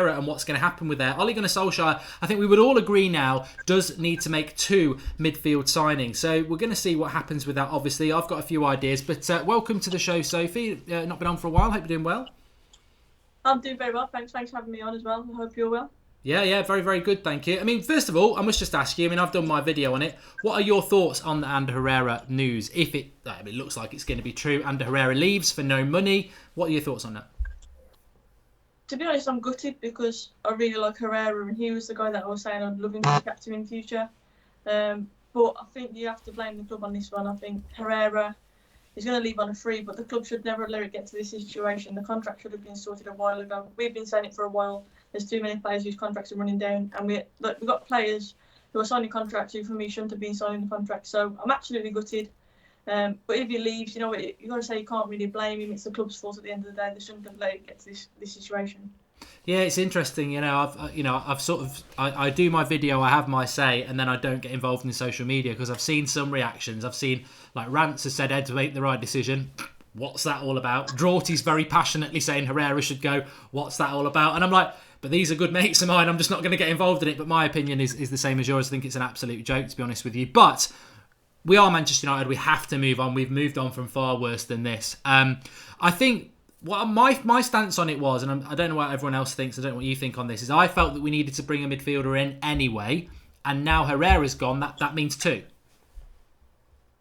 Herrera and what's going to happen with there. Ole Gunnar Solskjaer, I think we would all agree now, does need to make 2 midfield signings. So we're going to see what happens with that, obviously. I've got a few ideas, but welcome to the show, Sophie. Not been on for a while. Hope you're doing well. I'm doing very well. Thanks for having me on as well. I hope you're well. Yeah, very, very good, thank you. I mean, first of all, I must just ask you, I've done my video on it. What are your thoughts on the Ander Herrera news? If it looks like it's going to be true, Ander Herrera leaves for no money. What are your thoughts on that? To be honest, I'm gutted because I really like Herrera and he was the guy that I was saying I'd love him to be captain in the future. But I think you have to blame the club on this one. I think Herrera is going to leave on a free, but the club should never let it get to this situation. The contract should have been sorted a while ago. We've been saying it for a while. There's too many players whose contracts are running down, and we've got players who are signing contracts who, for me, shouldn't have been signing the contract. So I'm absolutely gutted. But if he leaves, you've got to say you can't really blame him. It's the club's fault at the end of the day. They shouldn't have let it get to this situation. Yeah, it's interesting. I do my video, I have my say, and then I don't get involved in social media because I've seen some reactions. I've seen like Rants has said Ed's made the right decision. What's that all about? Draughty's very passionately saying Herrera should go. What's that all about? And I'm like, but these are good mates of mine. I'm just not going to get involved in it. But my opinion is the same as yours. I think it's an absolute joke, to be honest with you. But we are Manchester United. We have to move on. We've moved on from far worse than this. I think what my stance on it was, and I don't know what everyone else thinks, I don't know what you think on this, is I felt that we needed to bring a midfielder in anyway. And now Herrera's gone. That means 2.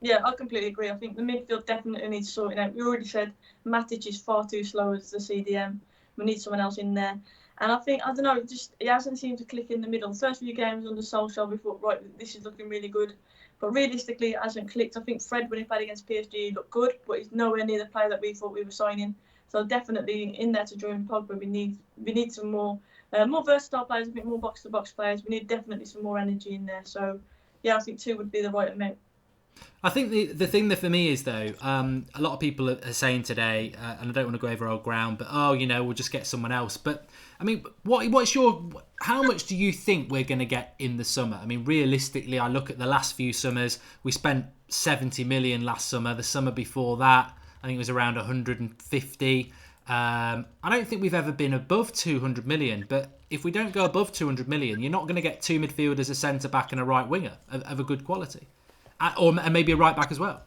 Yeah, I completely agree. I think the midfield definitely needs sorting out. We already said Matic is far too slow as the CDM. We need someone else in there. And I think, I don't know, it hasn't seemed to click in the middle. The first few games under Solskjaer, we thought, right, this is looking really good. But realistically, it hasn't clicked. I think Fred, when he played against PSG, looked good, but he's nowhere near the player that we thought we were signing. So definitely in there to join Pogba, we need some more versatile players, a bit more box-to-box players. We need definitely some more energy in there. So, yeah, I think 2 would be the right amount. I think the thing that for me is, though, a lot of people are saying today, and I don't want to go over old ground, but, we'll just get someone else. But, I mean, how much do you think we're going to get in the summer? I mean, realistically, I look at the last few summers. We spent 70 million last summer. The summer before that, I think it was around 150. I don't think we've ever been above 200 million, but if we don't go above 200 million, you're not going to get 2 midfielders, a centre-back and a right winger of a good quality. And maybe a right back as well.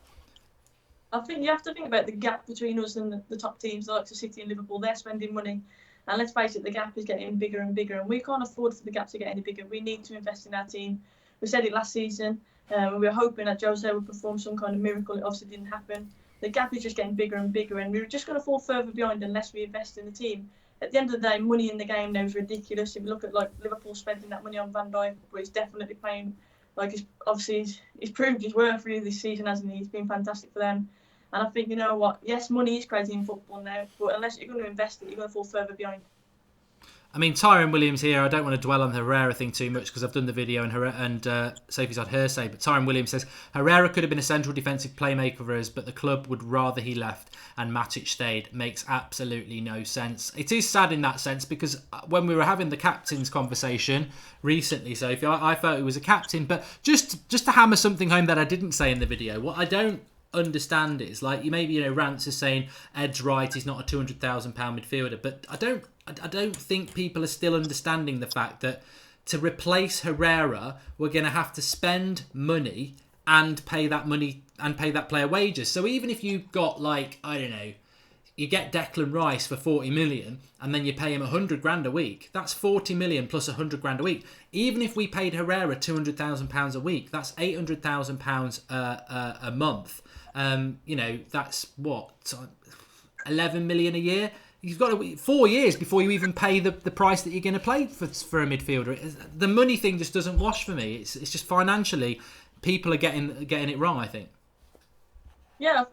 I think you have to think about the gap between us and the top teams like City and Liverpool. They're spending money. And let's face it, the gap is getting bigger and bigger. And we can't afford for the gap to get any bigger. We need to invest in our team. We said it last season. We were hoping that Jose would perform some kind of miracle. It obviously didn't happen. The gap is just getting bigger and bigger. And we're just going to fall further behind unless we invest in the team. At the end of the day, money in the game now is ridiculous. If you look at like Liverpool spending that money on Van Dijk, but he's definitely playing. Like, he's proved his worth really this season, hasn't he? He's been fantastic for them. And I think, you know what? Yes, money is crazy in football now, but unless you're going to invest it, you're going to fall further behind. I mean, Tyrone Williams here, I don't want to dwell on the Herrera thing too much because I've done the video and Sophie's had her say, but Tyrone Williams says, Herrera could have been a central defensive playmaker for us, but the club would rather he left and Matic stayed. Makes absolutely no sense. It is sad in that sense because when we were having the captain's conversation recently, Sophie, I felt he was a captain, but just to hammer something home that I didn't say in the video, what I don't understand is, like, Rance is saying Ed's right, he's not a £200,000 midfielder, but I don't think people are still understanding the fact that to replace Herrera, we're going to have to spend money and pay that player wages. So even if you've got, like, I don't know, you get Declan Rice for 40 million and then you pay him 100 grand a week, that's 40 million plus 100 grand a week. Even if we paid Herrera £200,000 a week, that's £800,000 a month. That's what, 11 million a year. You've got to 4 years before you even pay the price that you're going to pay for a midfielder. The money thing just doesn't wash for me. It's just financially, people are getting it wrong, I think. Yeah,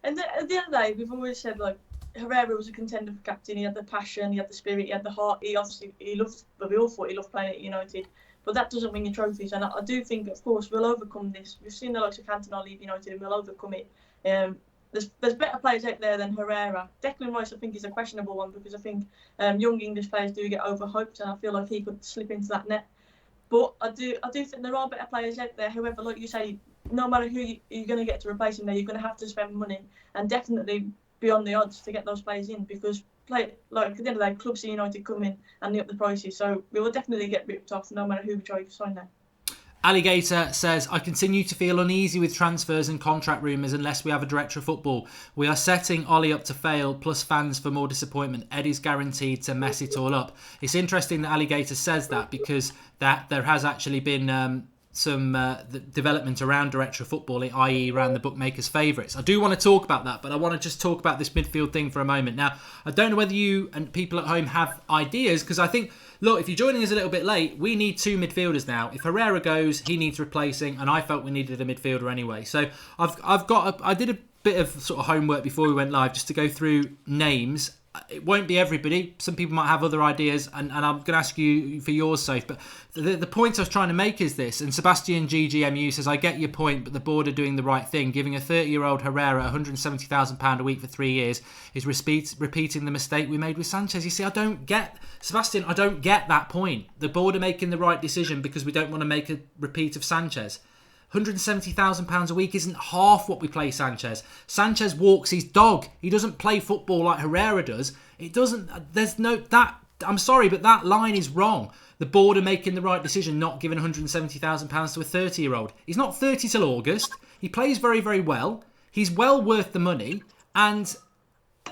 and at the end of the day, we've always said, like, Herrera was a contender for captain. He had the passion, he had the spirit, he had the heart. We all thought he loved playing at United. But that doesn't win you trophies. And I do think, of course, we'll overcome this. We've seen the likes of Cantona leave United and we'll overcome it. There's better players out there than Herrera. Declan Rice, I think, is a questionable one because I think young English players do get overhyped and I feel like he could slip into that net. But I do think there are better players out there. However, like you say, no matter who you're going to get to replace him there, you're going to have to spend money and definitely be on the odds to get those players in because play like at the end of the day, clubs in United come in and they up the prices, so we will definitely get ripped off no matter who we try to sign now. Alligator says, I continue to feel uneasy with transfers and contract rumours unless we have a director of football. We are setting Ollie up to fail, plus fans for more disappointment. Eddie's guaranteed to mess it all up. It's interesting that Alligator says that, because that there has actually been some development around director of football, i.e. around the bookmakers' favourites. I do want to talk about that, but I want to just talk about this midfield thing for a moment. Now, I don't know whether you and people at home have ideas, because I think, look, if you're joining us a little bit late, we need 2 midfielders now. If Herrera goes, he needs replacing, and I felt we needed a midfielder anyway. So I did a bit of sort of homework before we went live just to go through names. It won't be everybody. Some people might have other ideas, and I'm going to ask you for yours, Soph. But the point I was trying to make is this, and Sebastian GGMU says, I get your point, but the board are doing the right thing. Giving a 30-year-old Herrera £170,000 a week for 3 years is repeating the mistake we made with Sanchez. You see, Sebastian, I don't get that point. The board are making the right decision because we don't want to make a repeat of Sanchez. £170,000 a week isn't half what we play Sanchez. Sanchez walks his dog. He doesn't play football like Herrera does. It doesn't. There's no that. I'm sorry, but that line is wrong. The board are making the right decision, not giving £170,000 to a 30-year-old. He's not 30 till August. He plays very, very well. He's well worth the money, and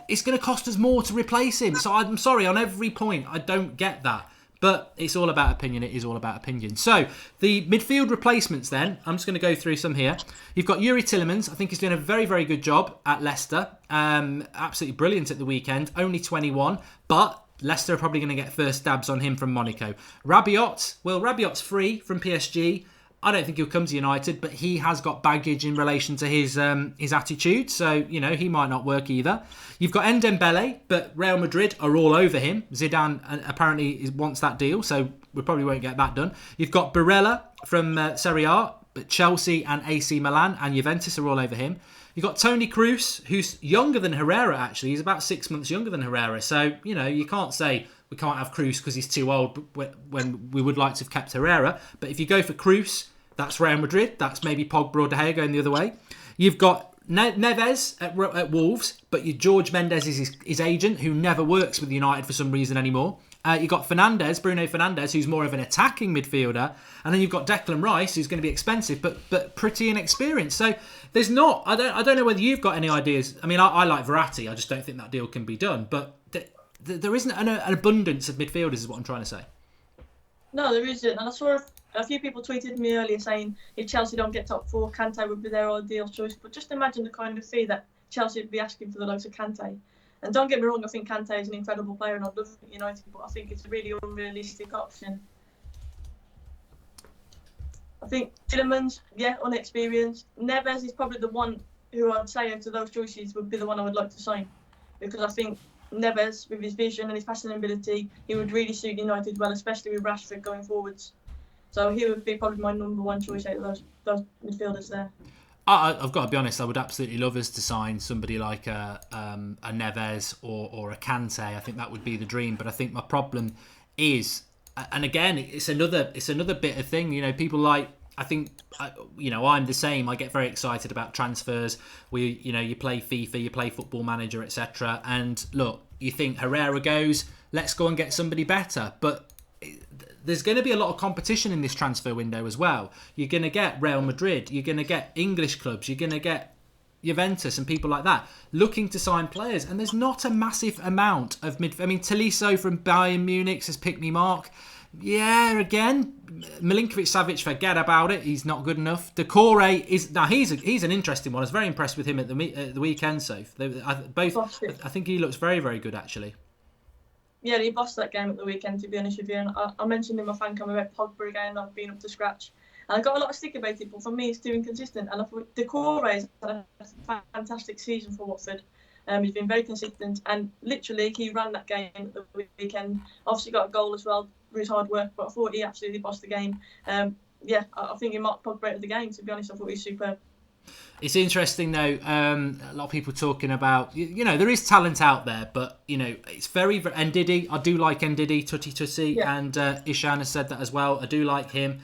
it's going to cost us more to replace him. So I'm sorry, on every point, I don't get that. But it's all about opinion. It is all about opinion. So, the midfield replacements then. I'm just going to go through some here. You've got Yuri Tillemans. I think he's doing a very, very good job at Leicester. Absolutely brilliant at the weekend. Only 21. But Leicester are probably going to get first stabs on him from Monaco. Rabiot's free from PSG. I don't think he'll come to United, but he has got baggage in relation to his attitude. So, he might not work either. You've got Ndembele, but Real Madrid are all over him. Zidane apparently wants that deal, so we probably won't get that done. You've got Barella from Serie A, but Chelsea and AC Milan and Juventus are all over him. You've got Toni Kroos, who's younger than Herrera, actually. He's about 6 months younger than Herrera. So, you can't say we can't have Kroos because he's too old when we would like to have kept Herrera. But if you go for Kroos, that's Real Madrid. That's maybe Pogba or De Gea going the other way. You've got Neves at Wolves, but George Mendes is his agent, who never works with United for some reason anymore. You've got Bruno Fernandes, who's more of an attacking midfielder. And then you've got Declan Rice, who's going to be expensive, but pretty inexperienced. So there's not... I don't know whether you've got any ideas. I mean, I like Verratti. I just don't think that deal can be done. But there isn't an abundance of midfielders, is what I'm trying to say. No, there isn't. And I saw a few people tweeted me earlier saying if Chelsea don't get top 4, Kante would be their ideal choice. But just imagine the kind of fee that Chelsea would be asking for the likes of Kante. And don't get me wrong, I think Kante is an incredible player and I'd love him at United, but I think it's a really unrealistic option. I think Tillemans, unexperienced. Neves is probably the one who I'd say out of those choices would be the one I would like to sign. Because I think Neves, with his vision and his passing ability, he would really suit United well, especially with Rashford going forwards. So he would be probably my number one choice out of those midfielders there. I've got to be honest, I would absolutely love us to sign somebody like a Neves or a Kante. I think that would be the dream. But I think my problem is, and again, it's another bit of thing. People like, I think, I'm the same. I get very excited about transfers. You play FIFA, you play Football Manager, etc. And look, you think Herrera goes, let's go and get somebody better. But there's going to be a lot of competition in this transfer window as well. You're going to get Real Madrid, you're going to get English clubs, you're going to get Juventus and people like that looking to sign players. And there's not a massive amount of Tolisso from Bayern Munich has picked me mark. Yeah, again, Milinkovic-Savic, forget about it. He's not good enough. Decore he's an interesting one. I was very impressed with him at the weekend. So I think he looks very, very good actually. Yeah, he bossed that game at the weekend, to be honest with you. And I mentioned in my fan comment about Pogba again not being up to scratch. And I got a lot of stick about it, but for me, it's too inconsistent. And I thought Decore has had a fantastic season for Watford. He's been very consistent, and literally he ran that game at the weekend. Obviously got a goal as well for his hard work, but I thought he absolutely bossed the game. I think he marked Pogba out of the game, to be honest. I thought he was superb. It's interesting though, a lot of people talking about, there is talent out there, but, it's very, very... Ndidi, I do like Ndidi, Tutti, yeah. and Ishan has said that as well. I do like him.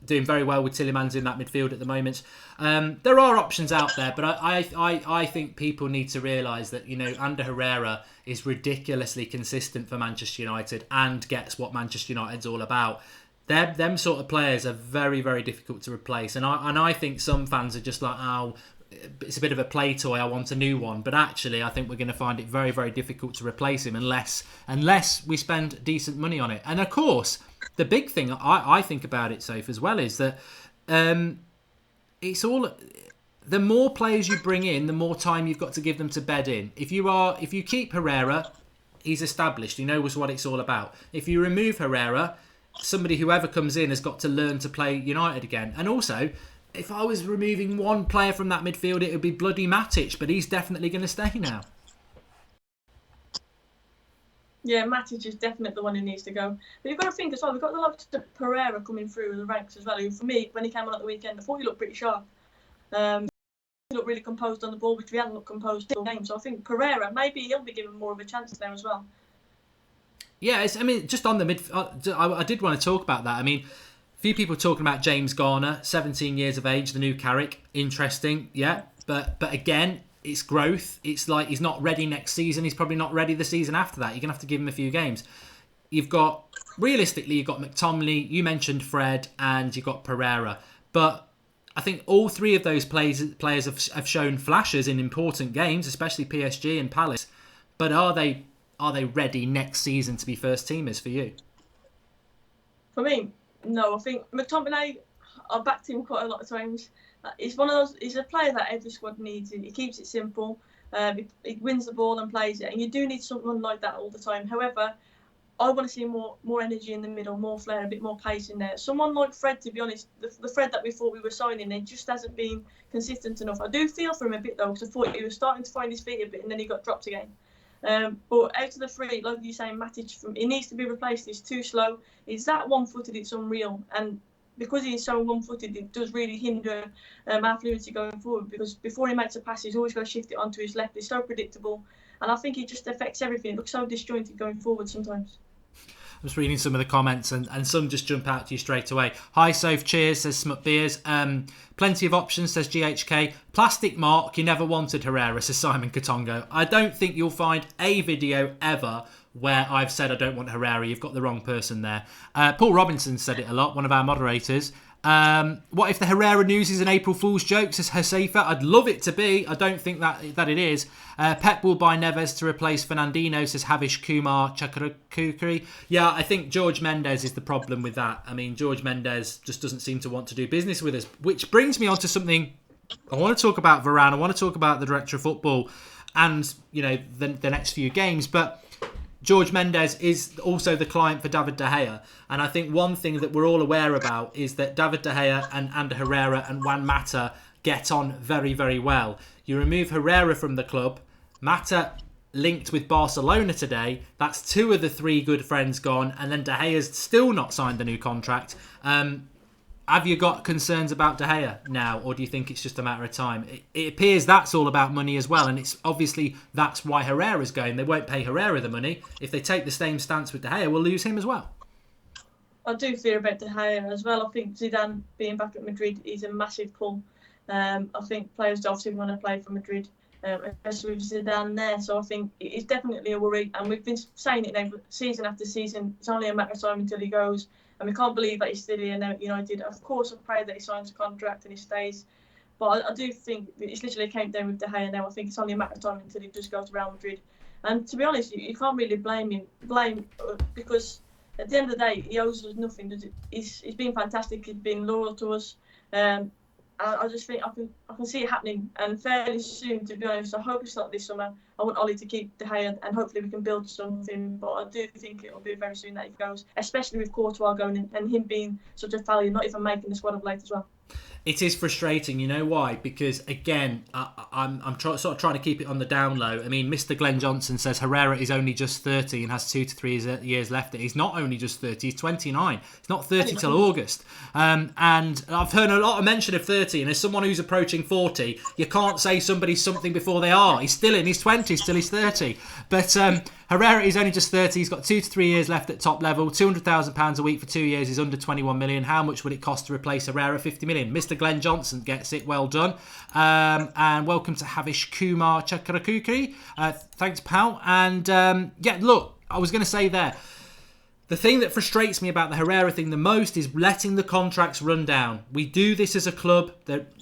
doing very well with Tielemans in that midfield at the moment. There are options out there, but I think people need to realise that, you know, Ander Herrera is ridiculously consistent for Manchester United and gets what Manchester United's all about. Them sort of players are very, very difficult to replace, and I think some fans are just like, oh, it's a bit of a play toy, I want a new one. But actually, I think we're going to find it very, very difficult to replace him unless we spend decent money on it. And of course, the big thing I think about it, Safe, as well, is that it's all... The more players you bring in, the more time you've got to give them to bed in. If you keep Herrera, he's established. He knows what it's all about. If you remove Herrera, whoever comes in has got to learn to play United again. And also, if I was removing one player from that midfield, it would be bloody Matic, but he's definitely going to stay now. Yeah, Matic is definitely the one who needs to go. But you've got to think as well, we've got the likes of Herrera coming through the ranks as well, who for me, when he came on at the weekend, I thought he looked pretty sharp. He looked really composed on the ball, which we hadn't looked composed all game. So I think Herrera, maybe he'll be given more of a chance there as well. Yeah, just on the mid... I did want to talk about that. I mean, a few people talking about James Garner, 17 years of age, the new Carrick. Interesting, yeah. But again, it's growth. It's like he's not ready next season. He's probably not ready the season after that. You're going to have to give him a few games. Realistically, you've got McTominay, you mentioned Fred, and you've got Pereira. But I think all three of those players have shown flashes in important games, especially PSG and Palace. But are they ready next season to be first teamers for you? For me, no. I think McTominay, I've backed him quite a lot of times. He's one of those. He's a player that every squad needs. He keeps it simple. He wins the ball and plays it, and you do need someone like that all the time. However, I want to see more energy in the middle, more flair, a bit more pace in there. Someone like Fred, to be honest, the Fred that we thought we were signing, it just hasn't been consistent enough. I do feel for him a bit though, because I thought he was starting to find his feet a bit, and then he got dropped again. But out of the three, like you saying, Matic, he needs to be replaced. He's too slow. He's that one-footed, it's unreal. And because he's so one-footed, it does really hinder our fluency going forward, because before he makes a pass, he's always got to shift it onto his left. He's so predictable. And I think he just affects everything. It looks so disjointed going forward sometimes. I'm just reading some of the comments and some just jump out to you straight away. Hi, Soph, cheers, says Smut Beers. Plenty of options, says GHK. Plastic Mark, you never wanted Herrera, says Simon Katongo. I don't think you'll find a video ever where I've said I don't want Herrera. You've got the wrong person there. Paul Robinson said it a lot, one of our moderators. What if the Herrera news is an April Fool's joke, says Hasefa? I'd love it to be. I don't think that it is. Pep will buy Neves to replace Fernandinho, says Havish Kumar Chakrakukri. Yeah, I think George Mendes is the problem with that. I mean, George Mendes just doesn't seem to want to do business with us, which brings me on to something. I want to talk about Varane. I want to talk about the director of football and, you know, the next few games, but George Mendes is also the client for David De Gea. And I think one thing that we're all aware about is that David De Gea and Ander Herrera and Juan Mata get on very, very well. You remove Herrera from the club, Mata linked with Barcelona today. That's two of the three good friends gone. And then De Gea's still not signed the new contract. Have you got concerns about De Gea now, or do you think it's just a matter of time? It appears that's all about money as well, and it's obviously that's why Herrera's going. They won't pay Herrera the money. If they take the same stance with De Gea, we'll lose him as well. I do fear about De Gea as well. I think Zidane being back at Madrid is a massive pull. I think players obviously want to play for Madrid, especially with Zidane there. So I think it's definitely a worry, and we've been saying it now season after season. It's only a matter of time until he goes. And we can't believe that he's still here now at United. Of course, I pray that he signs a contract and he stays. But I do think it's literally came down with De Gea now. I think it's only a matter of time until he just goes to Real Madrid. And to be honest, you can't really blame him. Because at the end of the day, he owes us nothing. He's been fantastic. He's been loyal to us. I just think I can see it happening, and fairly soon, to be honest. I hope it's not this summer. I want Ollie to keep De Gea, and hopefully we can build something. But I do think it'll be very soon that he goes, especially with Courtois going in and him being such a failure, not even making the squad of late as well. It is frustrating, you know why? Because again, I'm sort of trying to keep it on the down low. I mean, Mr. Glenn Johnson says Herrera is only just 30 and has 2 to 3 years left. He's not only just 30; he's 29. He's not 30 till August. And I've heard a lot of mention of 30. And as someone who's approaching 40, you can't say somebody's something before they are. He's still in his 20s till he's 30. But Herrera is only just 30. He's got 2 to 3 years left at top level. £200,000 a week for 2 years is under 21 million. How much would it cost to replace Herrera? 50 million. Mr. Glenn Johnson gets it. Well done. And welcome to Havish Kumar Chakarakukri. Thanks, pal. And yeah, look, I was going to say there, the thing that frustrates me about the Herrera thing the most is letting the contracts run down. We do this as a club.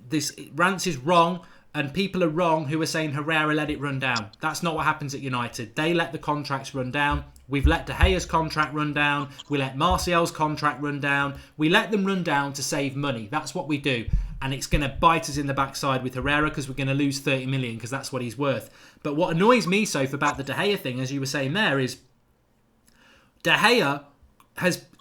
This rant is wrong. And people are wrong who are saying Herrera let it run down. That's not what happens at United. They let the contracts run down. We've let De Gea's contract run down. We let Martial's contract run down. We let them run down to save money. That's what we do. And it's going to bite us in the backside with Herrera because we're going to lose 30 million because that's what he's worth. But what annoys me, Soph, about the De Gea thing, as you were saying there, is De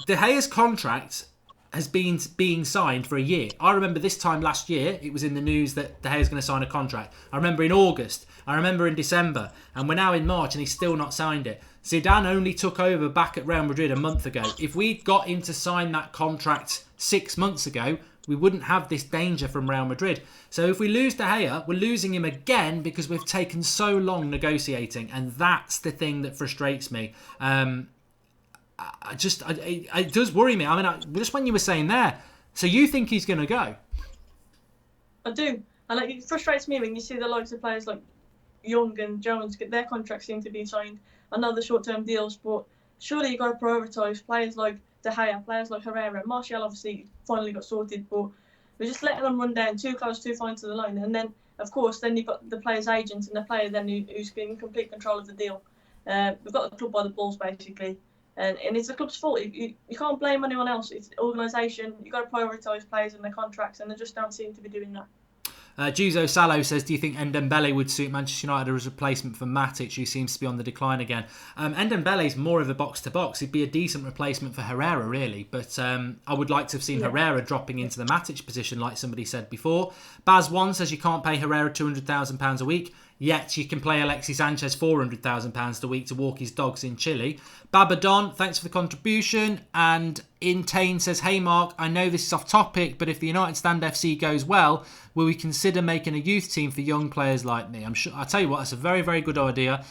Gea's contract has been being signed for a year. I remember this time last year, it was in the news that De Gea's going to sign a contract. I remember in August. I remember in December. And we're now in March and he's still not signed it. Zidane only took over back at Real Madrid a month ago. If we'd got him to sign that contract 6 months ago, we wouldn't have this danger from Real Madrid. So if we lose De Gea, we're losing him again because we've taken so long negotiating. And that's the thing that frustrates me. It does worry me. I mean, just when you were saying there, so you think he's going to go? I do. And it frustrates me when you see the likes of players like Young and Jones get their contracts seem to be signed. I know the short-term deals, but surely you've got to prioritise players like De Gea, players like Herrera. Martial obviously finally got sorted, but we're just letting them run down too close, too fine to the line. And then, of course, then you've got the player's agent and the player then who's in complete control of the deal. We've got the club by the balls, basically. And it's the club's fault. You can't blame anyone else. It's the organisation. You've got to prioritise players and their contracts, and they just don't seem to be doing that. Juzo Salo says, do you think Ndombele would suit Manchester United as a replacement for Matic, who seems to be on the decline again? Ndombele's more of a box-to-box. He'd be a decent replacement for Herrera, really. But I would like to have seen Herrera dropping into the Matic position, like somebody said before. Baz1 says you can't pay Herrera £200,000 a week. Yet you can play Alexis Sanchez £400,000 a week to walk his dogs in Chile. Babadon, thanks for the contribution. And Intane says, hey Mark, I know this is off topic, but if the United Stand FC goes well, will we consider making a youth team for young players like me? I'll tell you what, that's a very, very good idea.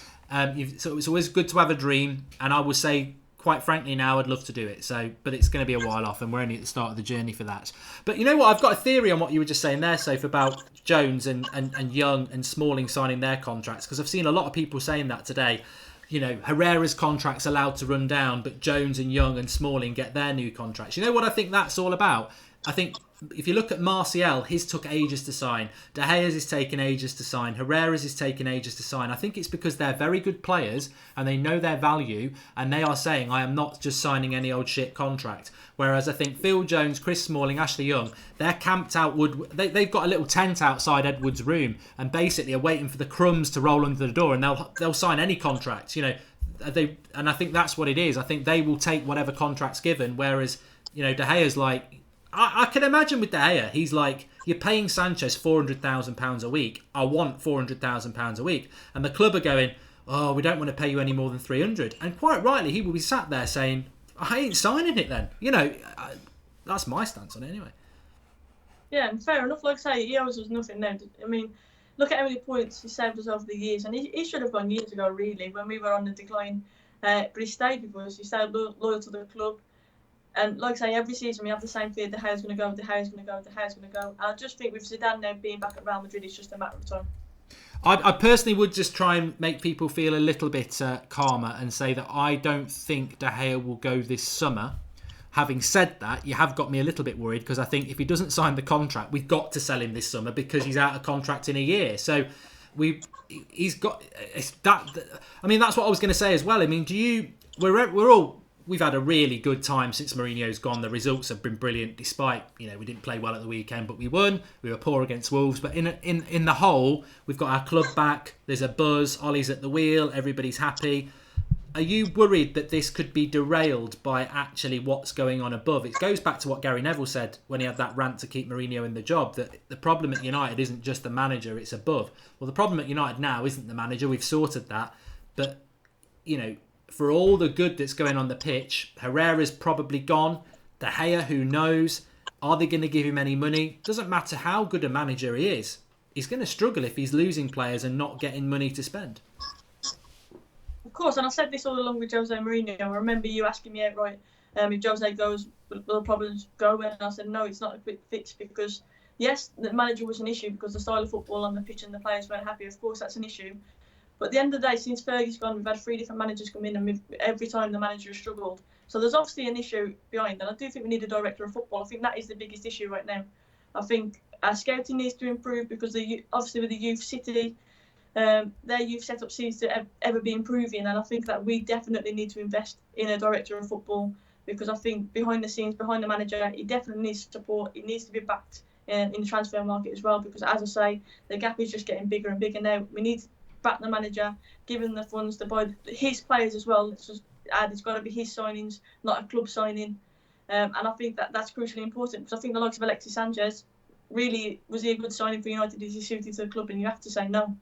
So it's always good to have a dream. And I will say, quite frankly now, I'd love to do it. But it's going to be a while off and we're only at the start of the journey for that. But you know what? I've got a theory on what you were just saying there, Soph, about Jones and Young and Smalling signing their contracts. Because I've seen a lot of people saying that today. You know, Herrera's contract's allowed to run down, but Jones and Young and Smalling get their new contracts. You know what I think that's all about? I think if you look at Martial, his took ages to sign. De Gea's is taking ages to sign. Herrera's is taking ages to sign. I think it's because they're very good players and they know their value and they are saying, I am not just signing any old shit contract. Whereas I think Phil Jones, Chris Smalling, Ashley Young, they're camped out. They've got a little tent outside Edward's room and basically are waiting for the crumbs to roll under the door and they'll sign any contract. You know, and I think that's what it is. I think they will take whatever contract's given. Whereas, you know, De Gea's like, I can imagine with De Gea, he's like, you're paying Sanchez £400,000 a week. I want £400,000 a week. And the club are going, oh, we don't want to pay you any more than 300. And quite rightly, he will be sat there saying, I ain't signing it then. You know, that's my stance on it anyway. Yeah, and fair enough. Like I say, he owes us nothing now. I mean, look at how many points he saved us over the years. And he should have gone years ago, really, when we were on the decline. But he stayed with us. He stayed loyal to the club. And like I say, every season we have the same fear: De Gea's going to go, De Gea's going to go, De Gea's going to go. And I just think with Zidane now being back at Real Madrid, it's just a matter of time. I personally would just try and make people feel a little bit calmer and say that I don't think De Gea will go this summer. Having said that, you have got me a little bit worried because I think if he doesn't sign the contract, we've got to sell him this summer because he's out of contract in a year. So he's got that. I mean, that's what I was going to say as well. I mean, we've had a really good time since Mourinho's gone. The results have been brilliant, despite, you know, we didn't play well at the weekend, but we won. We were poor against Wolves. But in the whole, we've got our club back. There's a buzz. Ollie's at the wheel. Everybody's happy. Are you worried that this could be derailed by actually what's going on above? It goes back to what Gary Neville said when he had that rant to keep Mourinho in the job, that the problem at United isn't just the manager, it's above. Well, the problem at United now isn't the manager. We've sorted that. But, you know, for all the good that's going on the pitch, Herrera's probably gone. De Gea, who knows? Are they going to give him any money? Doesn't matter how good a manager he is. He's going to struggle if he's losing players and not getting money to spend. course, and I said this all along with Jose Mourinho. I remember you asking me outright if Jose goes, will the problems go? And I said, no, it's not a quick fix because, yes, the manager was an issue because the style of football on the pitch and the players weren't happy. Of course, that's an issue. But at the end of the day, since Fergie's gone, we've had 3 different managers come in and every time the manager has struggled. So there's obviously an issue behind, and I do think we need a director of football. I think that is the biggest issue right now. I think our scouting needs to improve because obviously with the youth City, their youth setup seems to ever be improving, and I think that we definitely need to invest in a director of football because I think behind the scenes, behind the manager, he definitely needs support. He needs to be backed in the transfer market as well because, as I say, the gap is just getting bigger and bigger now. We need to back the manager, give him the funds to buy his players as well. Let's just add, it's got to be his signings, not a club signing. And I think that's crucially important because I think the likes of Alexis Sanchez really was he a good signing for United? Is he suited to the club? And you have to say no.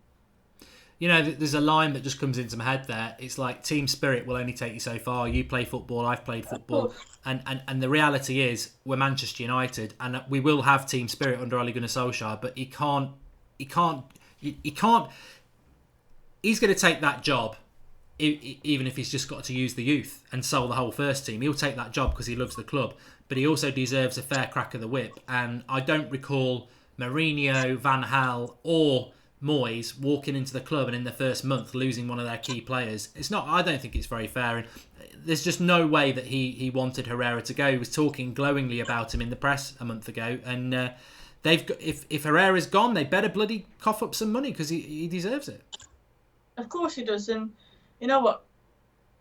You know, there's a line that just comes into my head there. It's like team spirit will only take you so far. You play football, I've played football. And the reality is we're Manchester United and we will have team spirit under Ole Gunnar Solskjaer, but he can't. He's going to take that job even if he's just got to use the youth and sell the whole first team. He'll take that job because he loves the club, but he also deserves a fair crack of the whip. And I don't recall Mourinho, Van Gaal or Moyes walking into the club and in the first month losing one of their key players. I don't think it's very fair, and there's just no way that he wanted Herrera to go. He was talking glowingly about him in the press a month ago, and if Herrera's gone, they better bloody cough up some money because he deserves it. Of course he does, and you know what?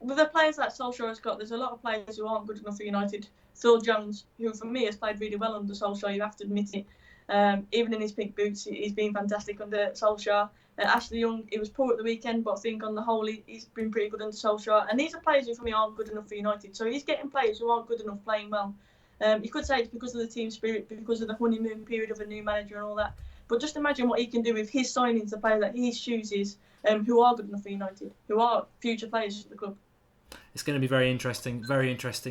With the players that Solskjaer has got, there's a lot of players who aren't good enough for United. Phil Jones, who for me has played really well under Solskjaer, you have to admit it. Even in his pink boots, he's been fantastic under Solskjaer. Ashley Young, he was poor at the weekend, but I think on the whole, he's been pretty good under Solskjaer. And these are players who for me aren't good enough for United. So he's getting players who aren't good enough playing well. You could say it's because of the team spirit, because of the honeymoon period of a new manager and all that. But just imagine what he can do with his signings, the players that he chooses, who are good enough for United, who are future players for the club. It's going to be very interesting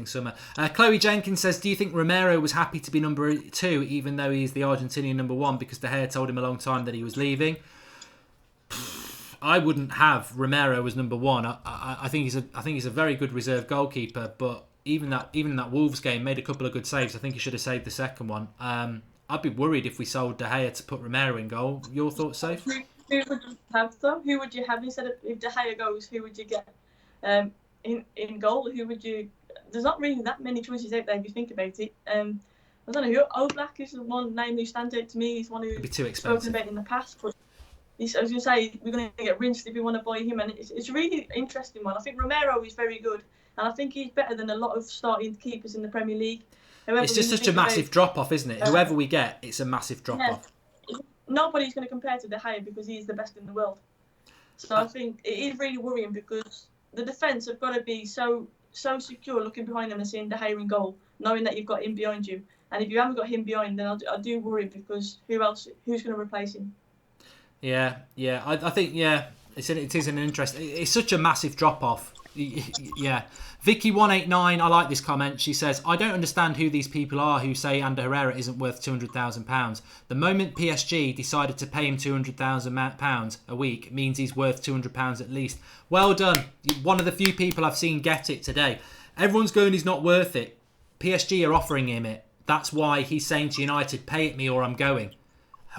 summer. Chloe Jenkins says, do you think Romero was happy to be number 2 even though he's the Argentinian number 1 because De Gea told him a long time that he was leaving? I wouldn't have Romero as number 1. I think he's a very good reserve goalkeeper, but even that Wolves game made a couple of good saves. I think he should have saved the second one. I'd be worried if we sold De Gea to put Romero in goal. Your thoughts, Soph? Who would you have though? Who would you have instead of if De Gea goes? Who would you get in goal? Who would you? There's not really that many choices out there if you think about it. I don't know who. Oblak is the one name who stands out to me. He's one who's spoken about in the past, but I was going to say we're going to get rinsed if we want to buy him, and it's a really interesting one. I think Romero is very good, and I think he's better than a lot of starting keepers in the Premier League. However, it's just such a massive drop-off, isn't it? Whoever we get, it's a massive drop-off. Yeah. Nobody's going to compare to De Gea because he's the best in the world. So I think it is really worrying because the defence have got to be so secure looking behind them and seeing De Gea in goal, knowing that you've got him behind you. And if you haven't got him behind, then I do worry because who's going to replace him? Yeah. I think, it is an interest. It's such a massive drop-off. Yeah. Vicky189, I like this comment. She says, I don't understand who these people are who say Ander Herrera isn't worth £200,000. The moment PSG decided to pay him £200,000 a week means he's worth £200 at least. Well done. One of the few people I've seen get it today. Everyone's going, he's not worth it. PSG are offering him it. That's why he's saying to United, pay it me or I'm going.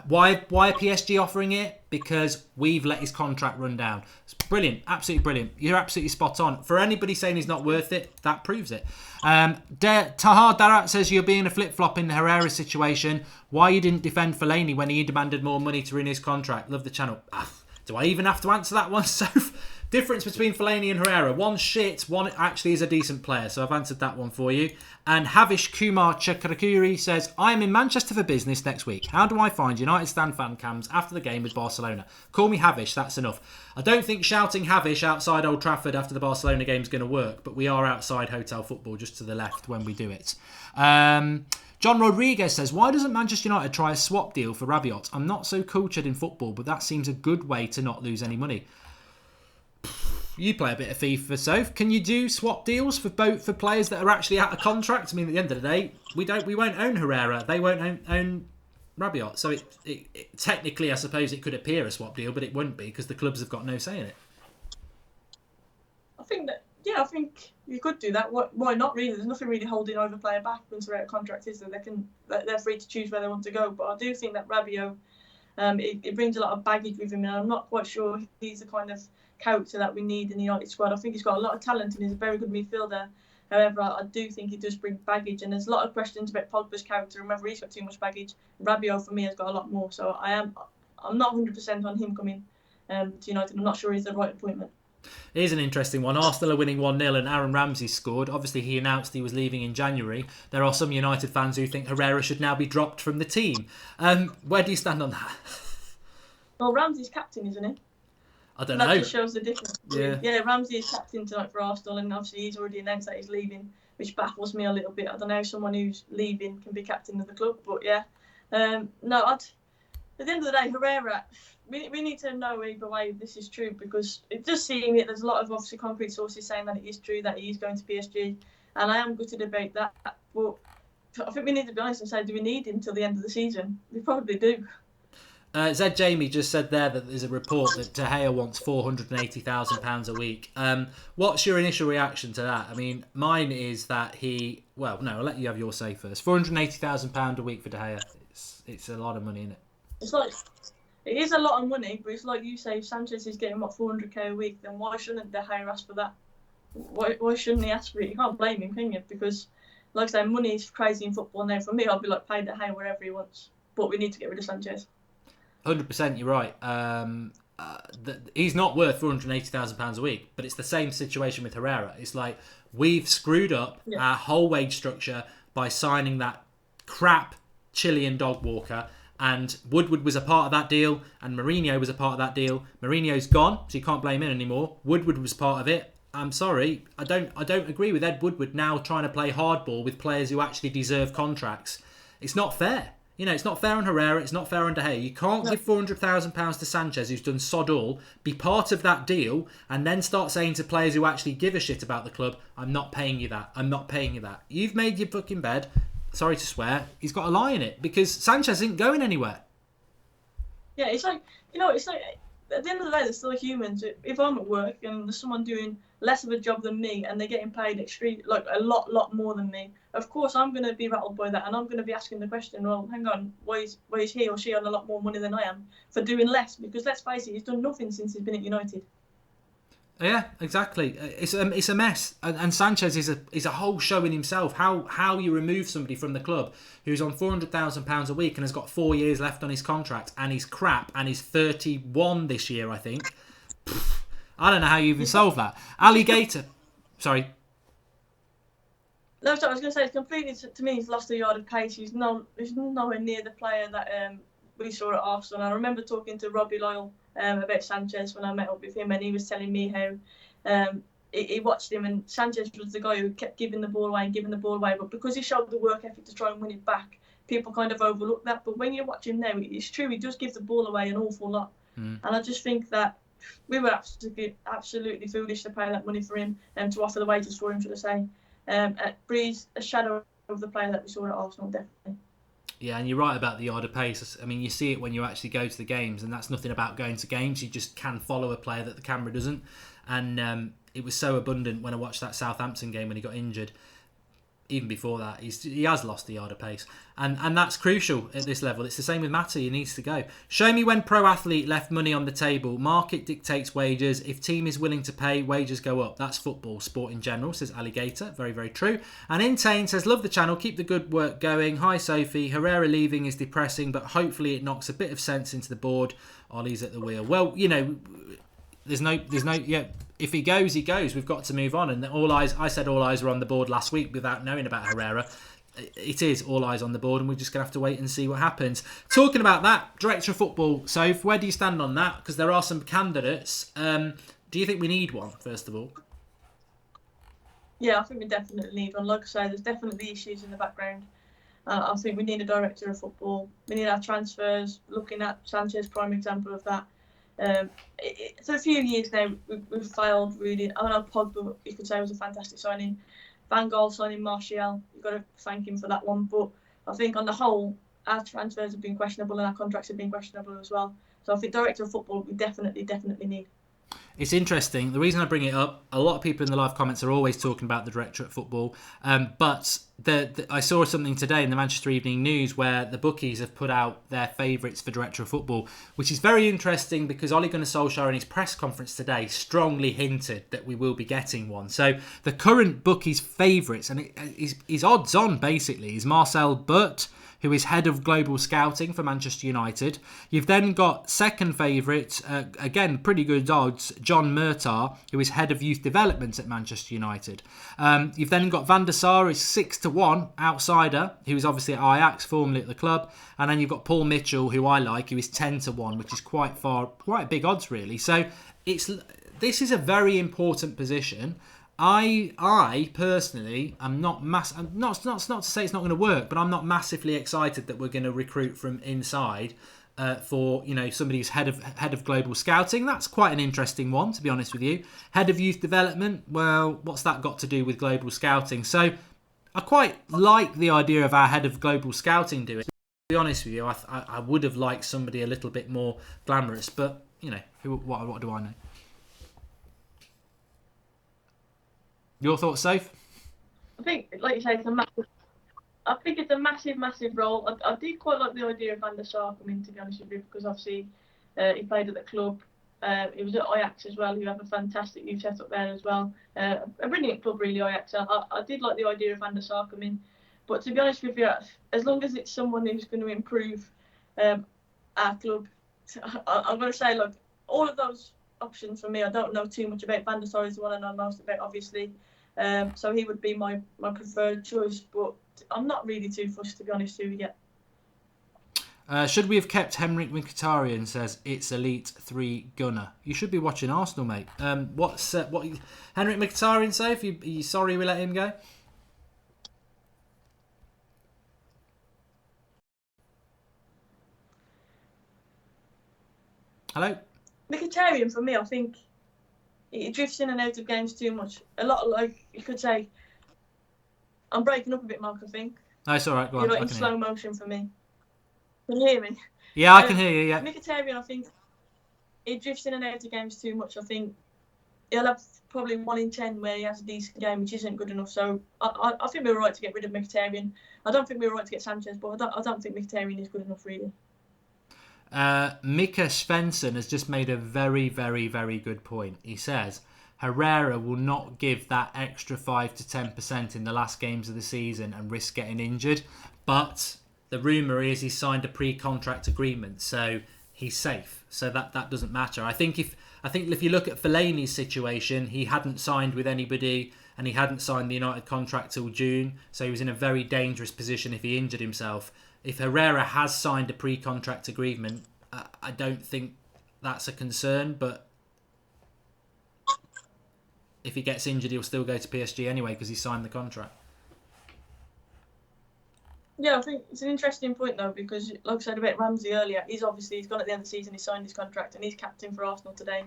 Why are PSG offering it? Because we've let his contract run down. It's brilliant. Absolutely brilliant. You're absolutely spot on. For anybody saying he's not worth it, that proves it. Tahar Darat says you're being a flip-flop in the Herrera situation. Why you didn't defend Fellaini when he demanded more money to renew his contract? Love the channel. Do I even have to answer that one, Soph? Difference between Fellaini and Herrera. One shit, one actually is a decent player. So I've answered that one for you. And Havish Kumar Chakrakuri says, I am in Manchester for business next week. How do I find United stand fan cams after the game with Barcelona? Call me Havish, that's enough. I don't think shouting Havish outside Old Trafford after the Barcelona game is going to work, but we are outside Hotel Football just to the left when we do it. John Rodriguez says, why doesn't Manchester United try a swap deal for Rabiot? I'm not so cultured in football, but that seems a good way to not lose any money. You play a bit of FIFA, Soph. Can you do swap deals for players that are actually out of contract? I mean, at the end of the day, we won't own Herrera. They won't own Rabiot. So it technically, I suppose, it could appear a swap deal, but it wouldn't be because the clubs have got no say in it. I think that, yeah, I think you could do that. Why not really? There's nothing really holding over player back once they're out of contract, is there? They're free to choose where they want to go. But I do think that Rabiot, it brings a lot of baggage with him, and I'm not quite sure he's the kind of character that we need in the United squad. I think he's got a lot of talent and he's a very good midfielder. However, I do think he does bring baggage, and there's a lot of questions about Pogba's character and whether he's got too much baggage. Rabiot, for me, has got a lot more. So I'm not 100% on him coming to United. I'm not sure he's the right appointment. Here's an interesting one. Arsenal are winning 1-0 and Aaron Ramsey scored. Obviously, he announced he was leaving in January. There are some United fans who think Herrera should now be dropped from the team. Where do you stand on that? Well, Ramsey's captain, isn't he? I don't know. know. That just shows the difference. Yeah, Ramsey is captain tonight for Arsenal, and obviously he's already announced that he's leaving, which baffles me a little bit. I don't know how someone who's leaving can be captain of the club, but yeah. No, at the end of the day, Herrera, we need to know either way if this is true, because it does seem that there's a lot of obviously concrete sources saying that it is true that he is going to PSG, and I am gutted about that. But I think we need to be honest and say, do we need him till the end of the season? We probably do. Zed Jamie just said there that there's a report that De Gea wants £480,000 a week. What's your initial reaction to that? I mean, mine is that I'll let you have your say first. £480,000 a week for De Gea. It's a lot of money, isn't it? It's like, it is a lot of money, but it's like you say, if Sanchez is getting 400k a week, then why shouldn't De Gea ask for that? Why shouldn't he ask for it? You can't blame him, can you? Because, like I say, money is crazy in football now. For me, I'll be like, pay De Gea wherever he wants, but we need to get rid of Sanchez. 100%, you're right. He's not worth £480,000 a week, but it's the same situation with Herrera. It's like we've screwed up our whole wage structure by signing that crap Chilean dog walker, and Woodward was a part of that deal, and Mourinho was a part of that deal. Mourinho's gone, so you can't blame him anymore. Woodward was part of it. I'm sorry, I don't agree with Ed Woodward now trying to play hardball with players who actually deserve contracts. It's not fair. You know, it's not fair on Herrera, it's not fair on De Gea. You can't give £400,000 to Sanchez, who's done sod all, be part of that deal, and then start saying to players who actually give a shit about the club, I'm not paying you that, I'm not paying you that. You've made your fucking bed, sorry to swear, he's got a lie in it, because Sanchez isn't going anywhere. Yeah, it's like, at the end of the day, they're still humans. If I'm at work and there's someone doing less of a job than me and they're getting paid a lot more than me, of course I'm going to be rattled by that, and I'm going to be asking the question, well, hang on, why is he or she on a lot more money than I am for doing less? Because let's face it, he's done nothing since he's been at United. Yeah, exactly. It's a mess, and Sanchez is a whole show in himself. How you remove somebody from the club who's on £400,000 a week and has got 4 years left on his contract, and he's crap, and he's 31 this year, I think. I don't know how you even solve that. Alligator, sorry. No, sorry, I was going to say, it's completely, to me, he's lost a yard of pace. He's nowhere near the player that we saw at Arsenal. I remember talking to Robbie Loyal about Sanchez when I met up with him, and he was telling me how he watched him, and Sanchez was the guy who kept giving the ball away, but because he showed the work ethic to try and win it back, people kind of overlook that. But when you watch him now, it's true, he does give the ball away an awful lot. And I just think that we were absolutely foolish to pay that money for him and to offer the wages for him, should I say. Breeze a shadow of the player that we saw at Arsenal, definitely. Yeah, and you're right about the yard of pace. I mean, you see it when you actually go to the games, and that's nothing about going to games. You just can follow a player that the camera doesn't. And it was so abundant when I watched that Southampton game when he got injured. Even before that, he has lost the yard of pace. And that's crucial at this level. It's the same with Mata. He needs to go. Show me when pro athlete left money on the table. Market dictates wages. If team is willing to pay, wages go up. That's football, sport in general, says Alligator. Very, very true. And Intane says, love the channel. Keep the good work going. Hi, Sophie. Herrera leaving is depressing, but hopefully it knocks a bit of sense into the board. Ollie's at the wheel. Well, there's no. If he goes, he goes. We've got to move on. And I said all eyes were on the board last week without knowing about Herrera. It is all eyes on the board, and we're just going to have to wait and see what happens. Talking about that, Director of Football, Soph, where do you stand on that? Because there are some candidates. Do you think we need one, first of all? Yeah, I think we definitely need one. Like I say, there's definitely issues in the background. I think we need a Director of Football. We need our transfers, looking at Sanchez, prime example of that. For a few years now, we've failed really. I know Pogba, you could say, was a fantastic signing. Van Gaal signing Martial, you've got to thank him for that one. But I think on the whole, our transfers have been questionable and our contracts have been questionable as well. So I think Director of Football we definitely need. It's interesting. The reason I bring it up, a lot of people in the live comments are always talking about the director at football. But I saw something today in the Manchester Evening News where the bookies have put out their favourites for director of football, which is very interesting because Ole Gunnar Solskjaer in his press conference today strongly hinted that we will be getting one. So the current bookies' favourites, and his odds on basically, is Marcel Butt, who is head of global scouting for Manchester United. You've then got second favourite, again, pretty good odds, John Murtagh, who is head of youth development at Manchester United. You've then got Van der Sar, who's 6-1, outsider, who is obviously at Ajax, formerly at the club. And then you've got Paul Mitchell, who I like, who is 10-1, which is quite big odds, really. So this is a very important position. I personally am not not to say it's not going to work, but I'm not massively excited that we're going to recruit from inside for somebody who's head of global scouting. That's quite an interesting one, to be honest with you. Head of youth development. Well, what's that got to do with global scouting? So I quite like the idea of our head of global scouting doing it. To be honest with you, I would have liked somebody a little bit more glamorous, but what do I know? Your thoughts, Soph? I think, like you say, it's a massive role. I did quite like the idea of Van der Sar coming, to be honest with you, because obviously he played at the club. He was at Ajax as well, who have a fantastic youth setup there as well. A brilliant club, really, Ajax. I did like the idea of Van der Sar coming. But to be honest with you, as long as it's someone who's going to improve our club, I'm going to say, like, all of those options for me, I don't know too much about. Van der Sar is the one I know most about, obviously. So he would be my preferred choice, but I'm not really too fussed, to be honest with you yet. Should we have kept Henrik Mkhitaryan? Says it's Elite 3 gunner. You should be watching Arsenal, mate. What Henrik Mkhitaryan say? Are you sorry we let him go? Hello? Mkhitaryan, for me, I think he drifts in and out of games too much. A lot, like you could say, I'm breaking up a bit, Mark, I think. No, it's all right. Go on. You're like in slow motion for me. Can you hear me? Yeah, I can hear you, yeah. Mkhitaryan, I think he drifts in and out of games too much. I think he'll have probably 1 in 10 where he has a decent game, which isn't good enough. So I think we were right to get rid of Mkhitaryan. I don't think we were right to get Sanchez, but I don't think Mkhitaryan is good enough, really. Mika Svensson has just made a very, very, very good point. He says Herrera will not give that extra 5 to 10% in the last games of the season and risk getting injured. But the rumour is he's signed a pre-contract agreement, so he's safe. So that doesn't matter. I think if you look at Fellaini's situation, he hadn't signed with anybody and he hadn't signed the United contract till June, so he was in a very dangerous position if he injured himself. If Herrera has signed a pre-contract agreement, I don't think that's a concern, but if he gets injured, he'll still go to PSG anyway because he signed the contract. Yeah, I think it's an interesting point, though, because like I said about Ramsey earlier, he's gone at the end of the season, he signed his contract, and he's captain for Arsenal today.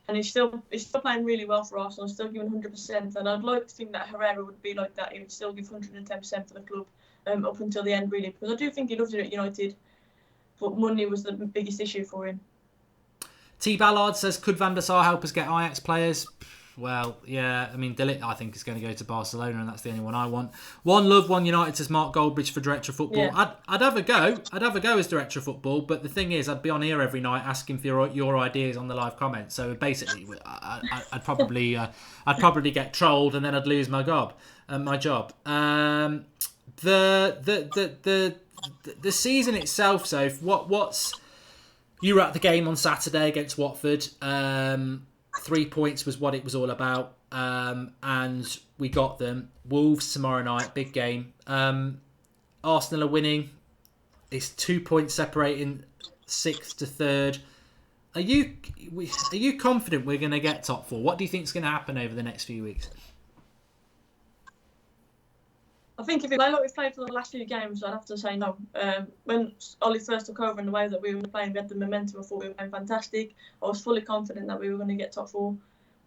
And he's still playing really well for Arsenal, still giving 100%. And I'd like to think that Herrera would be like that. He would still give 110% for the club up until the end, really. Because I do think he loves it at United, but money was the biggest issue for him. T. Ballard says, could Van der Sar help us get Ajax players? Well, yeah, I mean, Dillit, I think, is going to go to Barcelona, and that's the only one I want. One Love, One United says Mark Goldbridge for Director of Football. Yeah. I'd have a go. I'd have a go as Director of Football, but the thing is, I'd be on here every night asking for your ideas on the live comments. So basically, I'd probably get trolled, and then I'd lose my job. The season itself, so what's you were at the game on Saturday against Watford. 3 points was what it was all about, and we got them. Wolves tomorrow night, big game. Arsenal are winning. It's 2 points separating 6th to 3rd. Are you confident we're going to get top 4? What do you think is going to happen over the next few weeks? I think if we play like we've played for the last few games, I'd have to say no. When Ollie first took over and the way that we were playing, we had the momentum. I thought we were playing fantastic. I was fully confident that we were going to get top 4.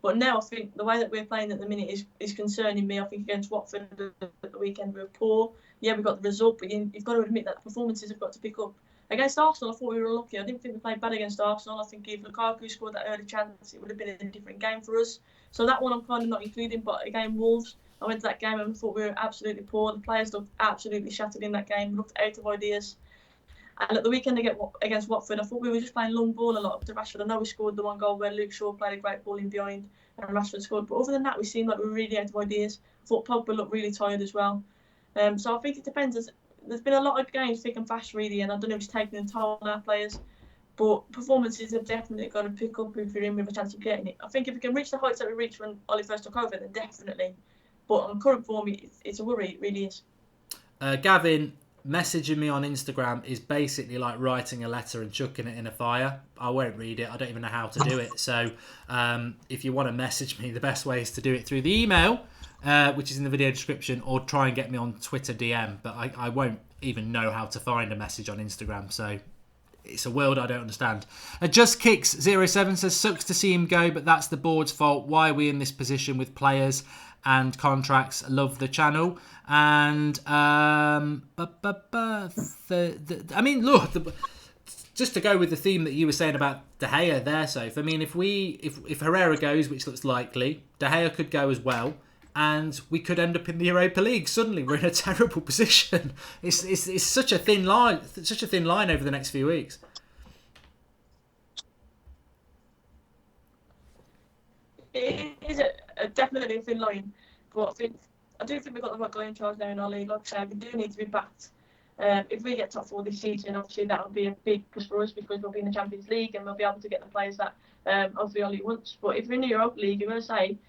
But now I think the way that we're playing at the minute is concerning me. I think against Watford at the weekend we were poor. Yeah, we got the result, but you've got to admit that performances have got to pick up. Against Arsenal, I thought we were lucky. I didn't think we played bad against Arsenal. I think if Lukaku scored that early chance, it would have been a different game for us. So that one I'm kind of not including. But again, Wolves, I went to that game and thought we were absolutely poor. The players looked absolutely shattered in that game, looked out of ideas. And at the weekend against Watford, I thought we were just playing long ball a lot up to Rashford. I know we scored the one goal where Luke Shaw played a great ball in behind and Rashford scored. But other than that, we seemed like we were really out of ideas. I thought Pogba looked really tired as well. So I think it depends. There's been a lot of games thick and fast, really, and I don't know if it's taking the toll on our players. But performances have definitely got to pick up if you're in with a chance of getting it. I think if we can reach the heights that we reached when Ollie first took over, then definitely. But on current form, it's a worry, it really is. Gavin, messaging me on Instagram is basically like writing a letter and chucking it in a fire. I won't read it. I don't even know how to do it. So if you want to message me, the best way is to do it through the email, which is in the video description, or try and get me on Twitter DM. But I won't even know how to find a message on Instagram. So it's a world I don't understand. Just Kicks 07 says, sucks to see him go, but that's the board's fault. Why are we in this position with players and contracts? Love the channel. And I mean, look, just to go with the theme that you were saying about De Gea there, Soph. I mean, if Herrera goes, which looks likely, De Gea could go as well, and we could end up in the Europa League. Suddenly, we're in a terrible position. It's such a thin line, over the next few weeks. It is definitely a thin line, but I do think we've got the right guy in charge now in our league. Like I said, we do need to be backed. If we get top 4 this season, obviously that would be a big push for us because we'll be in the Champions League and we'll be able to get the players that hopefully Ollie wants. But if we're in the Europa League, you're going to say,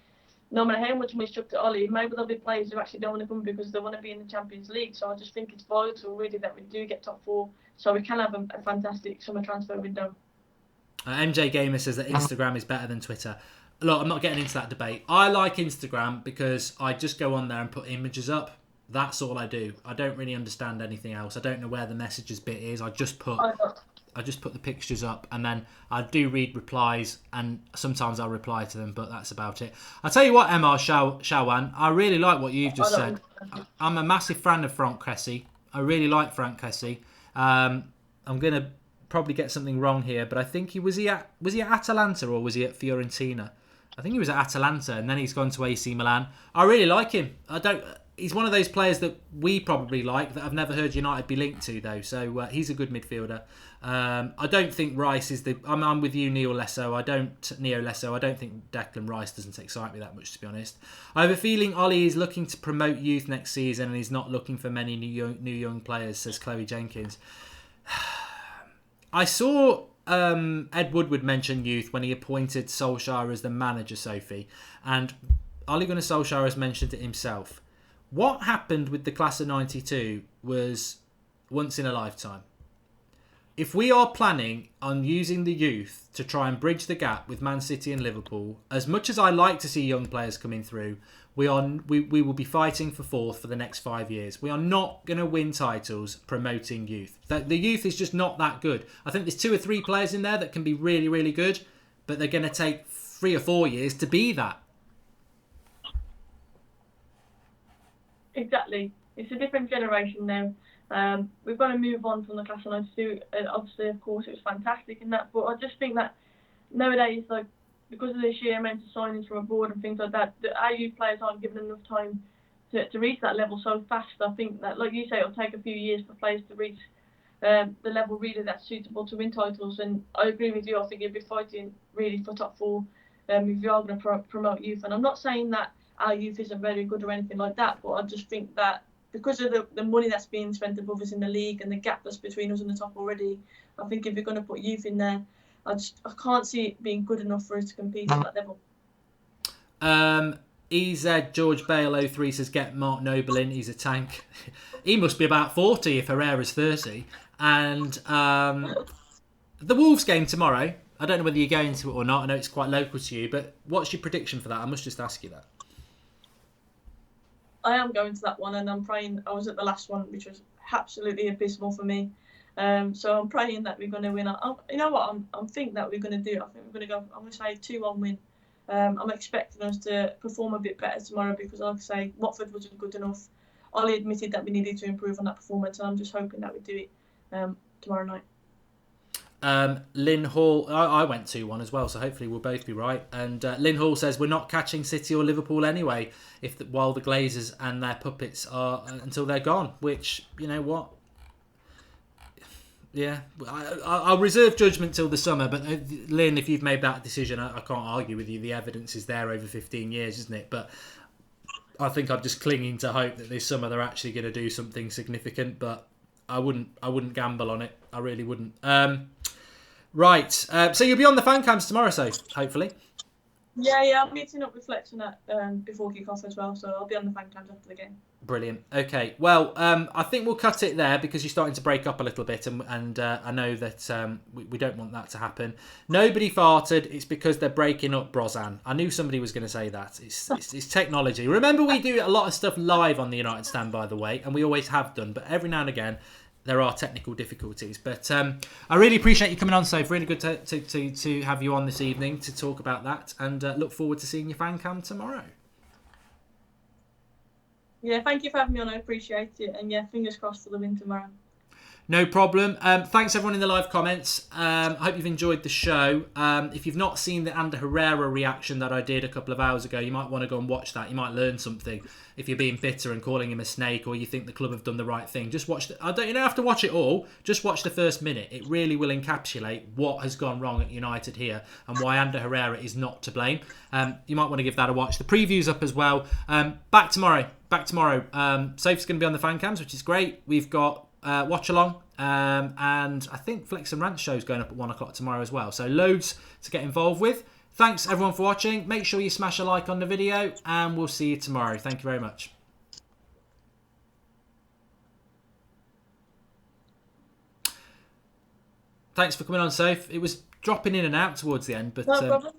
no matter how much money's chucked at Ollie, maybe there'll be players who actually don't want to come because they want to be in the Champions League. So I just think it's vital, really, that we do get top 4 so we can have a fantastic summer transfer window. MJ Gamer says that Instagram is better than Twitter. Look, I'm not getting into that debate. I like Instagram because I just go on there and put images up. That's all I do. I don't really understand anything else. I don't know where the messages bit is. I just put the pictures up, and then I do read replies, and sometimes I'll reply to them, but that's about it. I'll tell you what, Emma Shawan, I really like what you've just said. I'm a massive fan of Frank Kessie. I really like Frank Kessie. I'm going to probably get something wrong here, but I think was he at Atalanta or was he at Fiorentina? I think he was at Atalanta, and then he's gone to AC Milan. I really like him. He's one of those players that we probably like that I've never heard United be linked to, though. So he's a good midfielder. I don't think Rice is the. I'm with you, Neo Lesso. I don't think Declan Rice doesn't excite me that much, to be honest. I have a feeling Ollie is looking to promote youth next season, and he's not looking for many new young players, says Chloe Jenkins. I saw Ed Woodward mention youth when he appointed Solskjaer as the manager, Sophie, and Ole Gunnar Solskjaer has mentioned it himself. What happened with the class of 92 was once in a lifetime. If we are planning on using the youth to try and bridge the gap with Man City and Liverpool, as much as I like to see young players coming through, we will be fighting for 4th for the next 5 years. We are not going to win titles promoting youth. The youth is just not that good. I think there's 2 or 3 players in there that can be really, really good, but they're going to take 3 or 4 years to be that. Exactly. It's a different generation now. We've got to move on from the class of 92. Obviously, of course, it was fantastic in that, but I just think that nowadays, like, because of the sheer amount of signings from abroad and things like that, our youth players aren't given enough time to reach that level so fast. I think that, like you say, it'll take a few years for players to reach the level really that's suitable to win titles. And I agree with you. I think you'd be fighting really for top 4 if you are going to promote youth. And I'm not saying that our youth isn't very good or anything like that, but I just think that because of the money that's being spent above us in the league and the gap that's between us and the top already, I think if you're going to put youth in there, I can't see it being good enough for us to compete at that level. George Bale 03 says get Mark Noble in. He's a tank. He must be about 40 if Herrera's 30. And the Wolves game tomorrow, I don't know whether you're going to it or not. I know it's quite local to you, but what's your prediction for that? I must just ask you that. I am going to that one, and I'm praying. I was at the last one, which was absolutely abysmal for me. So I'm praying that we're going to win. You know what? I'm thinking that we're going to do. I think we're going to go. I'm going to say 2-1 win. I'm expecting us to perform a bit better tomorrow because, like I say, Watford wasn't good enough. Ollie admitted that we needed to improve on that performance, and I'm just hoping that we do it tomorrow night. Lynn Hall, I went 2-1 as well, so hopefully we'll both be right. And Lynn Hall says we're not catching City or Liverpool anyway, while the Glazers and their puppets are until they're gone. Which, you know what? Yeah, I'll reserve judgment till the summer. But Lynn, if you've made that decision, I can't argue with you. The evidence is there over 15 years, isn't it? But I think I'm just clinging to hope that this summer they're actually going to do something significant. But I wouldn't gamble on it. I really wouldn't. Right. So you'll be on the fan cams tomorrow, so hopefully. Yeah, I'm meeting up with Flex and that before kick-off as well, so I'll be on the fan cams after the game. Brilliant. Okay. Well, I think we'll cut it there because you're starting to break up a little bit, and I know that we don't want that to happen. Nobody farted. It's because they're breaking up, Brozan. I knew somebody was going to say that. It's technology. Remember, we do a lot of stuff live on the United Stand, by the way, and we always have done, but every now and again there are technical difficulties. But I really appreciate you coming on, Soph. Really good to have you on this evening to talk about that, and look forward to seeing your fan cam tomorrow. Yeah, thank you for having me on. I appreciate it. And yeah, fingers crossed for the win tomorrow. No problem. Thanks everyone in the live comments. I hope you've enjoyed the show. If you've not seen the Ander Herrera reaction that I did a couple of hours ago, you might want to go and watch that. You might learn something if you're being bitter and calling him a snake, or you think the club have done the right thing. Just watch. You don't have to watch it all. Just watch the first minute. It really will encapsulate what has gone wrong at United here and why Ander Herrera is not to blame. You might want to give that a watch. The preview's up as well. Back tomorrow. Soph's going to be on the fan cams, which is great. We've got watch along, and I think Flex and Rant show's going up at 1 o'clock tomorrow as well. So loads to get involved with. Thanks everyone for watching. Make sure you smash a like on the video, and we'll see you tomorrow. Thank you very much. Thanks for coming on, Soph. It was dropping in and out towards the end, but No problem.